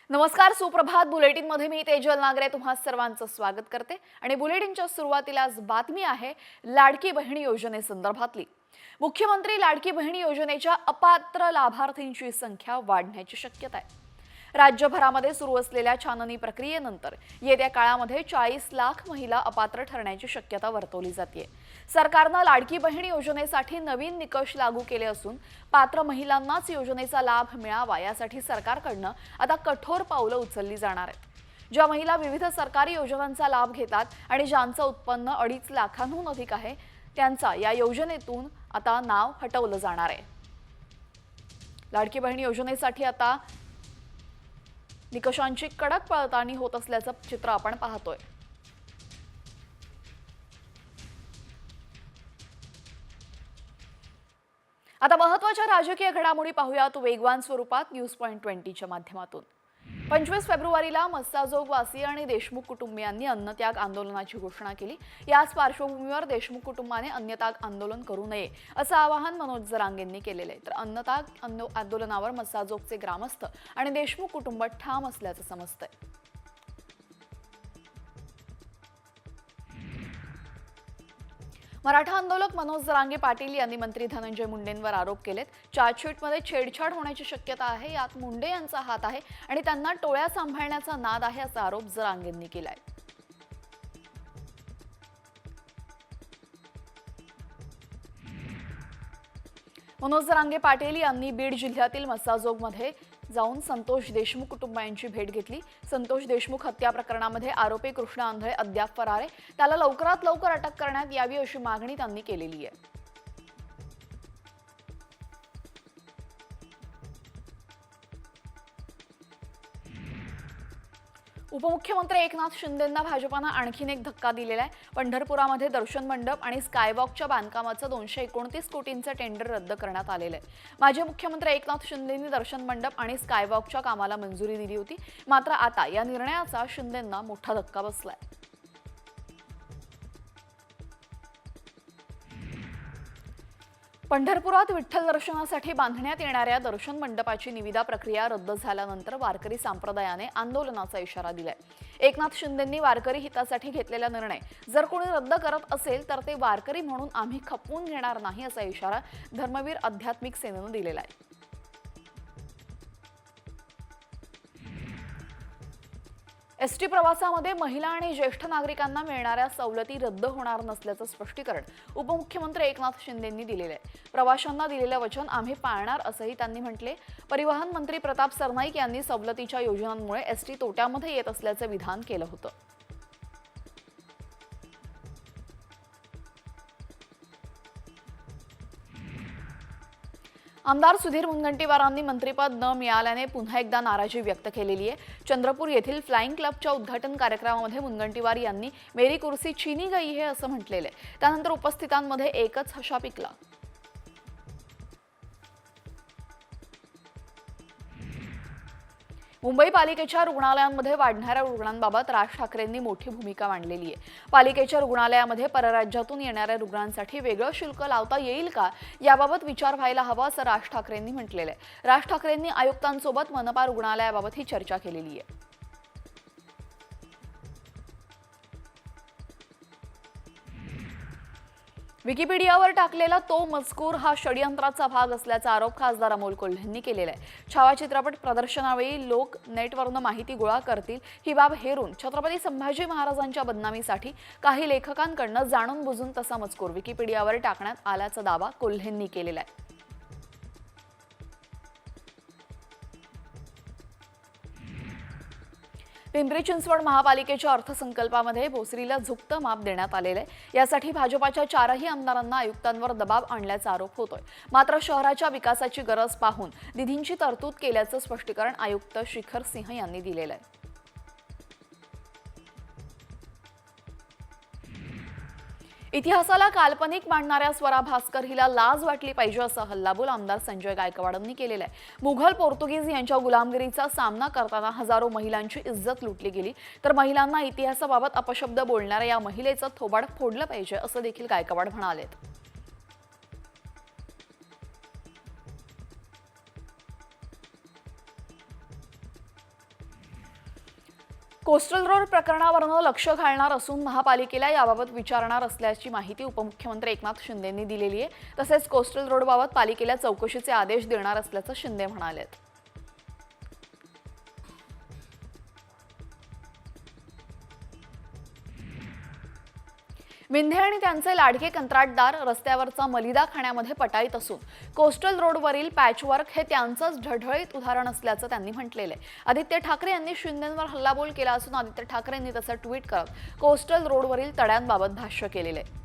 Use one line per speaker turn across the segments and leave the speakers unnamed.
नमस्कार, सुप्रभात बुलेटिनमध्ये मी तेजल नागरे तुम्हा सर्वांचं स्वागत करते आणि बुलेटिनच्या सुरुवातीला आज बातमी आहे लाडकी बहीण योजनेसंदर्भातली। मुख्यमंत्री लाडकी बहीण योजनेच्या अपात्र लाभार्थींची संख्या वाढण्याची शक्यता आहे। राज्यभरामध्ये सुरू असलेल्या छाननी प्रक्रियेनंतर येत्या काळामध्ये 40 लाख महिला अपात्र ठरण्याची शक्यता वर्तवली जाते। सरकारने लाडकी बहीण योजनेसाठी नवीन निकष लागू केले असून पात्र महिलांनाच योजनेचा लाभ मिळावा यासाठी सरकारकडून आता कठोर पावलं उचलली जाणार आहेत। ज्या महिला विविध सरकारी योजनांचा लाभ घेतात आणि ज्यांचं उत्पन्न 2.5 लाखांहून अधिक आहे त्यांचा या योजनेतून आता नाव हटवलं जाणार आहे। लाडकी बहीण योजनेसाठी आता निकषांची कडक पडताळणी होत असल्याचं चित्र आपण पाहतोय। आता महत्त्वाच्या राजकीय घडामोडी पाहूयात वेगवान स्वरूपात न्यूज पॉइंट 20च्या माध्यमातून। 25 फेब्रुवारीला मस्साजोग वासी आणि देशमुख कुटुंबियांनी अन्नत्याग आंदोलनाची घोषणा केली। याच पार्श्वभूमीवर देशमुख कुटुंबाने अन्नत्याग आंदोलन करू नये असं आवाहन मनोज जरांगेंनी केलेलं आहे। तर अन्नत्याग आंदोलनावर मस्साजोगचे ग्रामस्थ आणि देशमुख कुटुंब ठाम असल्याचं समजतंय। मराठा आंदोलक मनोज जरांगे पाटील यांनी मंत्री धनंजय मुंडेंवर आरोप केलेत। चार्जशीटमध्ये छेडछाड होण्याची शक्यता आहे, यात मुंडे यांचा हात आहे आणि त्यांना टोळ्या सांभाळण्याचा नाद आहे असा आरोप जरांगेंनी केलाय। मनोज जरांगे पाटील यांनी बीड जिल्ह्यातील मस्साजोगमध्ये जाऊन संतोष देशमुख कुटुंबियांची भेट घेतली। संतोष देशमुख हत्या प्रकरणामध्ये आरोपी कृष्णा आंधळे अद्याप फरार आहे, त्याला लवकरात लवकर अटक करण्यात यावी अशी मागणी त्यांनी केलेली आहे। उपमुख्यमंत्री एकनाथ शिंदेंना भाजपानं आणखीन एक धक्का दिलेला आहे। पंढरपुरामध्ये दर्शन मंडप आणि स्कायवॉकच्या बांधकामाचं 229 कोटींचं टेंडर रद्द करण्यात आलेलं आहे। माजी मुख्यमंत्री एकनाथ शिंदेंनी दर्शन मंडप आणि स्कायवॉकच्या कामाला मंजुरी दिली होती, मात्र आता या निर्णयाचा शिंदेंना मोठा धक्का बसलाय। पंढरपुरात विठ्ठल दर्शनासाठी बांधण्यात येणाऱ्या दर्शन मंडपाची निविदा प्रक्रिया रद्द झाल्यानंतर वारकरी संप्रदायाने आंदोलनाचा इशारा दिलाय। एकनाथ शिंदेंनी वारकरी हितासाठी घेतलेला निर्णय जर कोणी रद्द करत असेल तर ते वारकरी म्हणून आम्ही खपवून घेणार नाही असा इशारा धर्मवीर आध्यात्मिक सेनेनं दिलेला आहे। एसटी प्रवासामध्ये महिला आणि ज्येष्ठ नागरिकांना मिळणाऱ्या सवलती रद्द होणार नसल्याचं स्पष्टीकरण उपमुख्यमंत्री एकनाथ शिंदेंनी दिलेलं आहे। प्रवाशांना दिलेलं वचन आम्ही पाळणार असंही त्यांनी म्हटले। परिवहन मंत्री प्रताप सरनाईक यांनी सवलतीच्या योजनांमुळे एसटी तोट्यामध्ये येत असल्याचं विधान केलं होतं। आमदार सुधीर मुनगंटीवारांनी मंत्रिपद न मिळाल्याने पुन्हा एकदा नाराजी व्यक्त केलेली आहे। चंद्रपूर येथील फ्लाइंग क्लबच्या उद्घाटन कार्यक्रमामध्ये मुनगंटीवार यांनी मेरी कुर्सी छीनी गई है असं म्हटलेलं आहे। त्यानंतर उपस्थितांमध्ये एकच हशा पिकला। मुंबई पालिकेच्या रुग्णालयांमध्ये वाढणाऱ्या रुग्णांबाबत राज ठाकरेंनी मोठी भूमिका मांडलेली आहे। पालिकेच्या रुग्णालयामध्ये परराज्यातून येणाऱ्या रुग्णांसाठी वेगळं शुल्क लावता येईल का याबाबत विचार व्हायला हवा असं राज ठाकरेंनी म्हटलेलं आहे। राज ठाकरेंनी आयुक्तांसोबत मनपा रुग्णालयाबाबत ही चर्चा केलेली आहे। विकिपीडियावर टाकलेला तो मजकूर हा षडयंत्राचा भाग असल्याचा आरोप खासदार अमोल कोल्हेंनी केलेला आहे। छावा चित्रपट प्रदर्शनावेळी लोक नेटवरून माहिती गोळा करतील ही बाब हेरून छत्रपती संभाजी महाराजांच्या बदनामीसाठी काही लेखकांकडून जाणून बुजून तसा मजकूर विकिपीडियावर टाकण्यात आल्याचा दावा कोल्हेंनी केलेला आहे। पिंपरी चिंचवड महापालिकेच्या अर्थसंकल्पामध्ये भोसरीला झुकतं माप देण्यात आलेलं आहे। यासाठी भाजपाच्या 4ही आमदारांना आयुक्तांवर दबाव आणल्याचा आरोप होतोय। मात्र शहराच्या विकासाची गरज पाहून निधींची तरतूद केल्याचं स्पष्टीकरण आयुक्त शिखर सिंह यांनी दिलेलं आहे। इतिहासाला काल्पनिक मांडणाऱ्या स्वरा भास्कर हिला लाज वाटली पाहिजे असं हल्लाबोल आमदार संजय गायकवाडांनी केलेला आहे। मुघल पोर्तुगीज यांच्या गुलामगिरीचा सामना करताना हजारो महिलांची इज्जत लुटली गेली, तर महिलांना इतिहासाबाबत अपशब्द बोलणाऱ्या या महिलेचं थोबाड फोडलं पाहिजे असं देखील गायकवाड म्हणालेत। कोस्टल रोड प्रकरणावरून लक्ष घालणार असून महापालिकेला याबाबत विचारणार असल्याची माहिती उपमुख्यमंत्री एकनाथ शिंदेंनी दिलेली आहे। तसेच कोस्टल रोडबाबत पालिकेला चौकशीचे आदेश देणार असल्याचं शिंदे म्हणाले। मिंधे आणि त्यांचे लाडके कंत्राटदार रस्त्यावरचा मलिदा खाण्यामध्ये पटाईत असून कोस्टल रोडवरील पॅचवर्क हे त्यांचंच ढळढळीत उदाहरण असल्याचं त्यांनी म्हटलेलं आहे। आदित्य ठाकरे यांनी शिंदेंवर हल्लाबोल केला असून आदित्य ठाकरेंनी तसं ट्विट करत कोस्टल रोडवरील तड्यांबाबत भाष्य केलेलं आहे।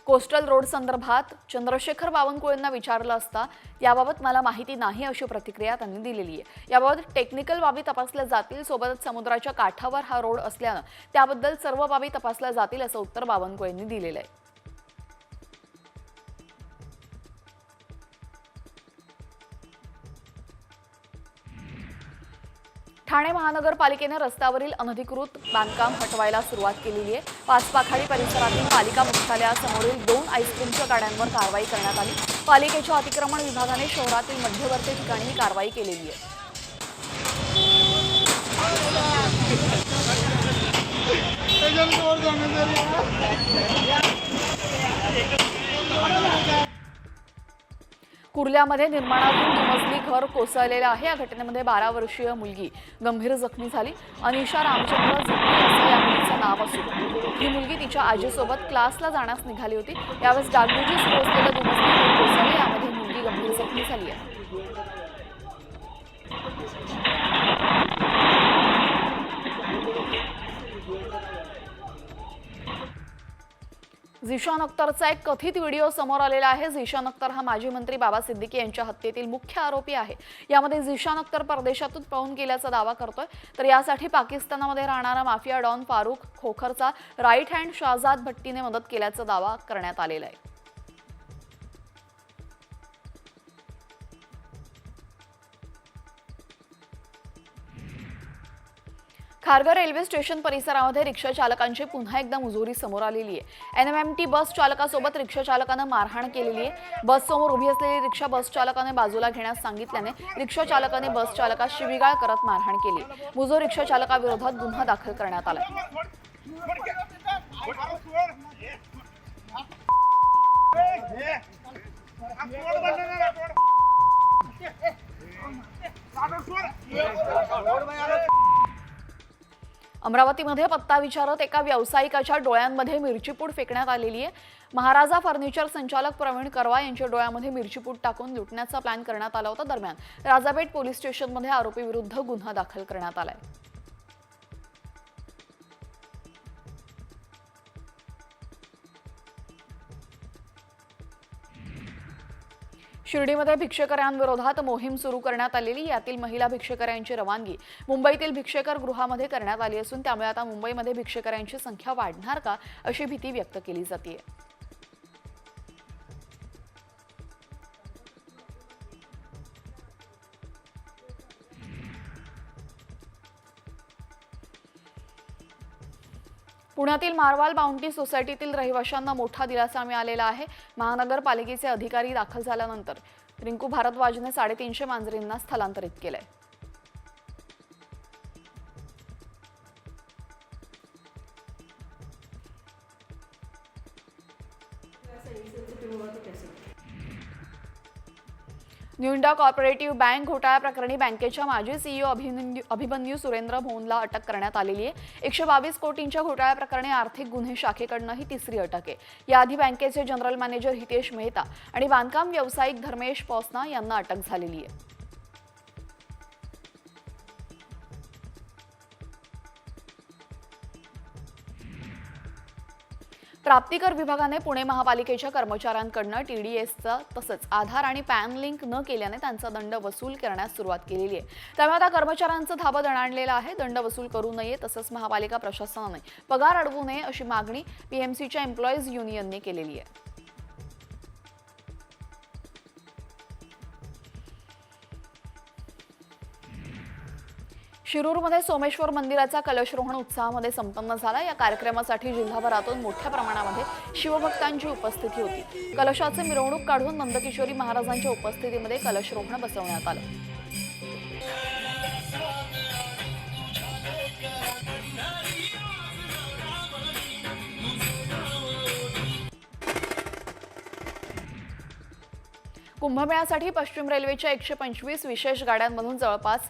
कोस्टल रोड संदर्भात चंद्रशेखर बावनकुळेंना विचारलं असता याबाबत मला माहिती नाही अशी प्रतिक्रिया त्यांनी दिलेली आहे। याबाबत टेक्निकल बाबी तपासल्या जातील, सोबतच समुद्राच्या काठावर हा रोड असल्यानं त्याबद्दल सर्व बाबी तपासल्या जातील असं उत्तर बावनकुळेंनी दिलेलं आहे। ठाणे महानगरपालिकेने रस्त्यावरील अनधिकृत बांधकाम हटवायला सुरुवात केलेली आहे। पाचपाखाडी परिसरातील पालिका मुख्यालयासमोरील 2 आईस्क्रीमच्या गाड्यांवर कारवाई करण्यात आली। पालिकेच्या अतिक्रमण विभागाने शहरातील मध्यवर्ती ठिकाणी ही कारवाई केलेली आहे। कुर्ल्यामध्ये निर्माणाधीन दुमजली घर कोसळलेलं आहे। या घटनेमध्ये 12 वर्षीय मुलगी गंभीर जखमी झाली। अनिशा रामचंद्र झुकली असं या मुलीचं नाव असून ही मुलगी तिच्या आजीसोबत क्लासला जाण्यास निघाली होती। यावेळेस डागडुजी सुरू असलेलं दुमजली घर कोसळले। यामध्ये मुलगी गंभीर जखमी झाली आहे। झिशान अख्तरचा एक कथित व्हिडिओ समोर आलेला आहे। झिशान अख्तर हा माजी मंत्री बाबा सिद्दीकी यांच्या हत्येतील मुख्य आरोपी आहे। यामध्ये झिशान अख्तर परदेशातून पळून गेल्याचा दावा करतोय, तर यासाठी पाकिस्तानामध्ये राहणारा माफिया डॉन फारुख खोखरचा राईट हँड शाहजाद भट्टीने मदत केल्याचा दावा करण्यात आलेला आहे। खारघर रेल्वे स्टेशन परिसरामध्ये रिक्षा चालकांची पुन्हा एकदा मुजोरी समोर आलेली आहे। एनएमएमटी बस चालकासोबत रिक्षा चालकानं मारहाण केलेली आहे। बस समोर उभी असलेली रिक्षा बस चालकाने बाजूला घेण्यास सांगितल्याने रिक्षा चालकाने बस चालकास शिवीगाळ करत मारहाण केली। मुजोर रिक्षा चालकाविरोधात गुन्हा दाखल करण्यात आला। अमरावतीमध्ये पत्ता विचारत एका व्यावसायिकाच्या डोळ्यांमध्ये मिरचीपूड फेकण्यात आलेली आहे। महाराजा फर्निचर संचालक प्रवीण करवा यांच्या डोळ्यामध्ये मिरचीपूड टाकून लुटण्याचा प्लॅन करण्यात आला होता। दरम्यान राजापेठ पोलीस स्टेशनमध्ये आरोपीविरुद्ध गुन्हा दाखल करण्यात आलाय। शिर्डीमध्ये भिक्षेकरांविरोधात मोहीम सुरू करण्यात आलेली। यातील महिला भिक्षेकरांची रवानगी मुंबईतील भिक्षेकर गृहामध्ये करण्यात आली असून त्यामुळे आता मुंबईमध्ये भिक्षेकरांची संख्या वाढणार का अशी भीती व्यक्त केली जाते। पुण्यातील मारवाल बाउंटी सोसायटीतील रहिवाशांना मोठा दिलासा मिळालेला आहे। महानगरपालिकेचे अधिकारी दाखल झाल्यानंतर रिंकू भारद्वाजने 350 मांजरींना स्थलांतरित केलंय। न्यू इंडिया कॉर्पोरेटिव्ह बँक घोटाळा प्रकरणी बँकेच्या माजी सीईओ अभिमन्यू सुरेंद्र मोहनला अटक करण्यात आलेली आहे। 122 कोटींच्या घोटाळा प्रकरणी आर्थिक गुन्हे शाखेकडनं ही तिसरी अटक आहे। याआधी बँकेचे जनरल मॅनेजर हितेश मेहता आणि बांधकाम व्यावसायिक धर्मेश पॉसना यांना अटक झालेली आहे। प्राप्तिकर विभागाने पुणे महापालिकेच्या कर्मचाऱ्यांकडून टीडीएसचा तसंच आधार आणि पॅन लिंक न केल्याने त्यांचा दंड वसूल करण्यास सुरुवात केलेली आहे। त्यामुळे आता कर्मचाऱ्यांचं धाबं दणाणलेलं आहे। दंड वसूल करू नये तसंच महापालिका प्रशासनाने पगार अडवू नये अशी मागणी पीएमसीच्या एम्प्लॉईज युनियनने केलेली आहे। शिरूरमध्ये सोमेश्वर मंदिराचा कलशरोहण उत्साहामध्ये संपन्न झाला। या कार्यक्रमासाठी जिल्हाभरातून मोठ्या प्रमाणामध्ये शिवभक्तांची उपस्थिती होती। कलशाचे मिरवणूक काढून नंदकिशोरी महाराजांच्या उपस्थितीमध्ये कलशरोहण बसवण्यात आलं। कुंभमेळ्यासाठी पश्चिम रेल्वेच्या 125 विशेष गाड्यांमधून जवळपास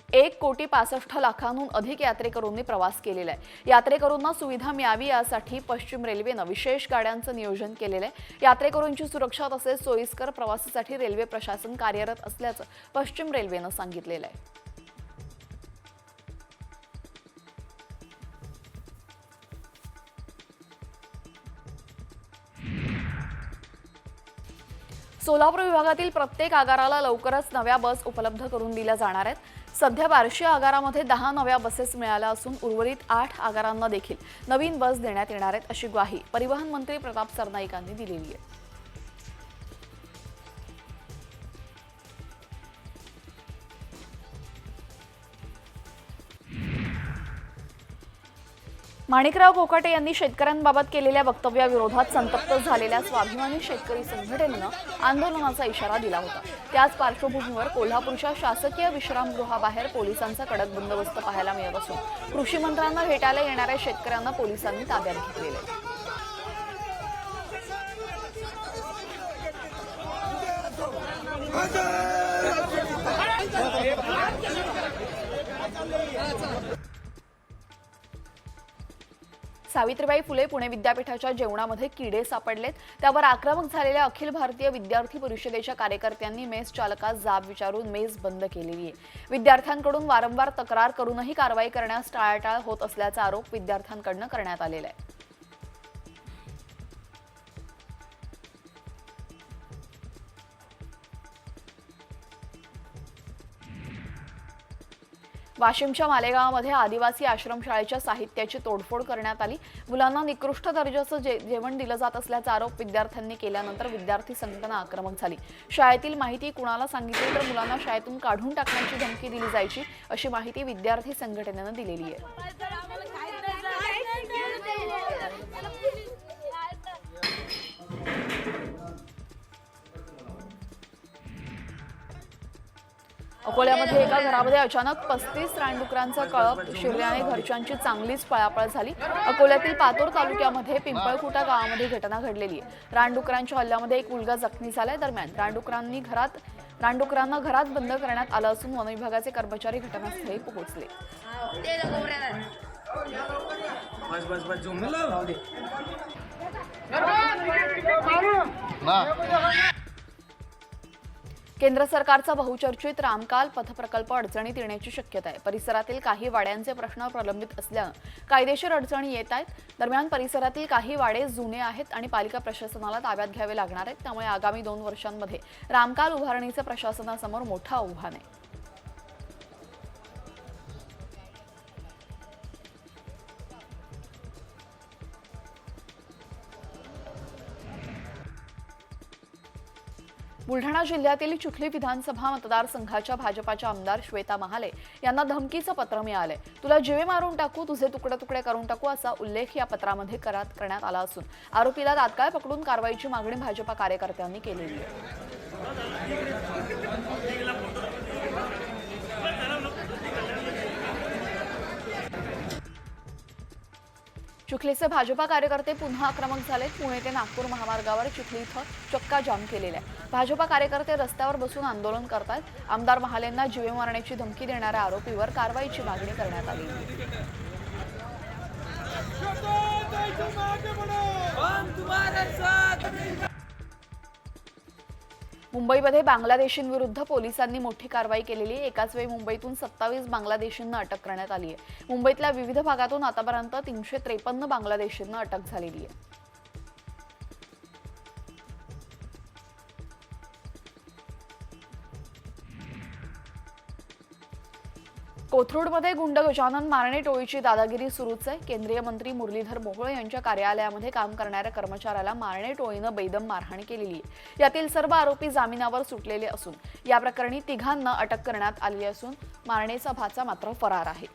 1,65,00,000 अधिक यात्रेकरूंनी प्रवास केलेला आहे। यात्रेकरूंना सुविधा मिळावी यासाठी पश्चिम रेल्वेनं विशेष गाड्यांचं नियोजन केलेलं आहे। यात्रेकरूंची सुरक्षा तसेच सोयीस्कर प्रवासासाठी रेल्वे प्रशासन कार्यरत असल्याचं पश्चिम रेल्वेनं सांगितलेलं आहे। सोलापूर विभागातील प्रत्येक आगाराला लवकरच नव्या बस उपलब्ध करून दिल्या जाणार आहेत। सध्या बार्शी आगारामध्ये 10 नव्या बसेस मिळाल्या असून उर्वरित 8 आगारांना देखील नवीन बस देण्यात येणार आहेत, अशी ग्वाही परिवहन मंत्री प्रताप सरनाईक यांनी दिलेली आहे। माणिकराव कोकाटे यांनी शेतकऱ्यांबाबत केलेल्या वक्तव्याविरोधात संतप्त झालेल्या स्वाभिमानी शेतकरी संघटनेनं आंदोलनाचा इशारा दिला होता। त्याच पार्श्वभूमीवर कोल्हापूरच्या शासकीय विश्रामगृहाबाहेर पोलिसांचा कडक बंदोबस्त पाहायला मिळत असून कृषी मंत्र्यांना भेटायला येणाऱ्या शेतकऱ्यांना पोलिसांनी ताब्यात घेतलेले आहे। सावित्रीबाई फुले पुणे विद्यापीठाच्या जेवणामध्ये किडे सापडलेत। त्यावर आक्रमक झालेल्या अखिल भारतीय विद्यार्थी परिषदेच्या कार्यकर्त्यांनी मेस चालकास जाब विचारून मेस बंद केलेली आहे। विद्यार्थ्यांकडून वारंवार तक्रार करूनही कारवाई करण्यास टाळाटाळ होत असल्याचा आरोप विद्यार्थ्यांकडून करण्यात आलेला आहे। वाशिमच्या मालेगावमध्ये आदिवासी आश्रमशाळेच्या साहित्याची तोडफोड करण्यात आली। मुलांना निकृष्ट दर्जाचं जेवण दिलं जात असल्याचा आरोप विद्यार्थ्यांनी केल्यानंतर विद्यार्थी संघटना आक्रमक झाली। शाळेतील माहिती कुणाला सांगितली तर मुलांना शाळेतून काढून टाकण्याची धमकी दिली जायची, अशी माहिती विद्यार्थी संघटनेनं दिलेली आहे। अकोल्यामध्ये एका घरामध्ये अचानक 35 रानडुकरांचा कळप शिरल्याने घरच्यांची चांगलीच पळापळ झाली। अकोल्यातील पातूर तालुक्यामध्ये पिंपळखुटा गावामध्ये घटना घडलेली आहे। रानडुकरांच्या हल्ल्यामध्ये एक मुलगा जखमी झालाय। दरम्यान रानडुकरांना घरात बंद करण्यात आलं असून वन विभागाचे कर्मचारी घटनास्थळी पोहोचले। केंद्र सरकारचा बहुचर्चित रामकाल पथप्रकल्प अडचणीत येण्याची शक्यता आहे। परिसरातील काही वाड्यांचे प्रश्न प्रलंबित असल्यानं कायदेशीर अडचणी येत आहेत। दरम्यान परिसरातील काही वाडे जुने आहेत आणि पालिका प्रशासनाला ताब्यात घ्यावे लागणार आहेत। त्यामुळे आगामी 2 वर्षांमध्ये रामकाल उभारणीचे प्रशासनासमोर मोठं आव्हान आहे। बुलढाणा जिल्ह्यातील चिखली विधानसभा मतदारसंघाच्या भाजपाच्या आमदार श्वेता महाले यांना धमकीचं पत्र मिळालंय। तुला जीवे मारून टाकू, तुझे तुकडे तुकडे करून टाकू, असा उल्लेख या पत्रामध्ये करण्यात आला असून आरोपीला तात्काळ पकडून कारवाईची मागणी भाजपा कार्यकर्त्यांनी केलेली आहे। चिखलीचे भाजपा कार्यकर्ते पुन्हा आक्रमक झाले। पुणे ते नागपूर महामार्गावर चिखली इथं चक्का जाम केलेला आहे। भाजपा कार्यकर्ते रस्त्यावर बसून आंदोलन करतात। आमदार महालेंना जीवे मारण्याची धमकी देणाऱ्या आरोपीवर कारवाईची मागणी करण्यात आली। मुंबईमध्ये बांगलादेशींविरुद्ध पोलिसांनी मोठी कारवाई केलेली आहे। एकाच वेळी मुंबईतून 27 बांगलादेशींना अटक करण्यात आली आहे। मुंबईतल्या विविध भागातून आतापर्यंत 353 बांगलादेशींना अटक झालेली आहे। कोथरूडमध्ये गुंड गजानन मारणे टोळीची दादागिरी सुरूच आहे। केंद्रीय मंत्री मुरलीधर मोहोळ यांच्या कार्यालयामध्ये काम करणाऱ्या कर्मचाऱ्याला मारणे टोळीनं बेदम मारहाण केलेली आहे। यातील सर्व आरोपी जामिनावर सुटलेले असून या प्रकरणी तिघांना अटक करण्यात आली असून मारणेचा भाचा मात्र फरार आहे।